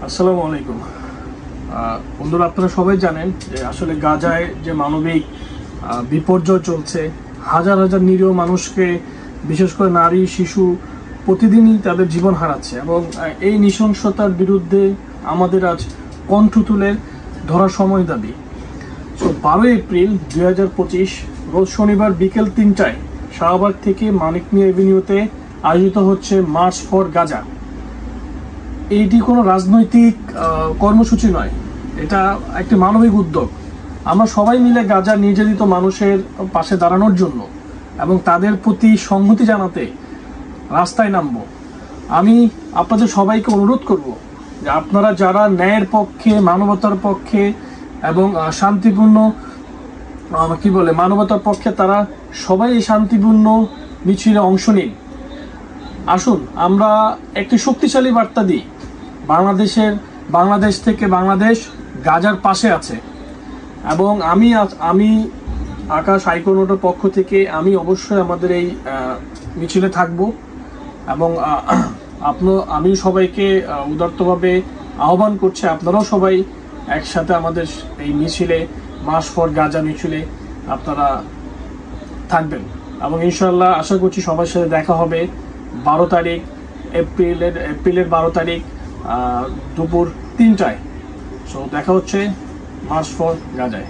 আসসালামু আলাইকুম বন্ধুরা, আপনারা সবাই জানেন যে আসলে গাজায় যে মানবিক বিপর্যয় চলছে, হাজার হাজার নিরীহ মানুষকে, বিশেষ করে নারী শিশু প্রতিদিনই তাদের জীবন হারাচ্ছে এবং এই নৃশংসতার বিরুদ্ধে আমাদের আজ কণ্ঠ তুলে ধরার সময় দাবি। তো 12 এপ্রিল 2025 রোজ শনিবার বিকেল 3টায় শাহবাগ থেকে মানিক মিয়া এভিনিউতে আয়োজিত হচ্ছে মার্চ ফর গাজা। এইটি কোনো রাজনৈতিক কর্মসূচি নয়, এটা একটি মানবিক উদ্যোগ। আমরা সবাই মিলে গাজা নির্যাতিত মানুষের পাশে দাঁড়ানোর জন্য এবং তাদের প্রতি সংহতি জানাতে রাস্তায় নামব। আমি আপনাদের সবাইকে অনুরোধ করব যে আপনারা যারা ন্যায়ের পক্ষে, মানবতার পক্ষে এবং শান্তিপূর্ণ মানবতার পক্ষে, তারা সবাই এই শান্তিপূর্ণ মিছিলে অংশ নিন। আসুন আমরা একটি শক্তিশালী বার্তা দিই। বাংলাদেশ থেকে বাংলাদেশ গাজার পাশে আছে এবং আমি আকাশ আইকোনোটার পক্ষ থেকে আমি অবশ্যই আমাদের এই মিছিলে থাকব এবং আমি সবাইকে উদারতভাবে আহ্বান করছি আপনারাও সবাই একসাথে আমাদের এই মিছিলে, মার্চ ফর গাজা মিছিলে আপনারা থাকবেন এবং ইনশাআল্লাহ আশা করছি সবার সাথে দেখা হবে 12 তারিখ এপ্রিলের 12 তারিখ দুপুর 3টায়। সো দেখা হচ্ছে মার্চ ফর গাজায়।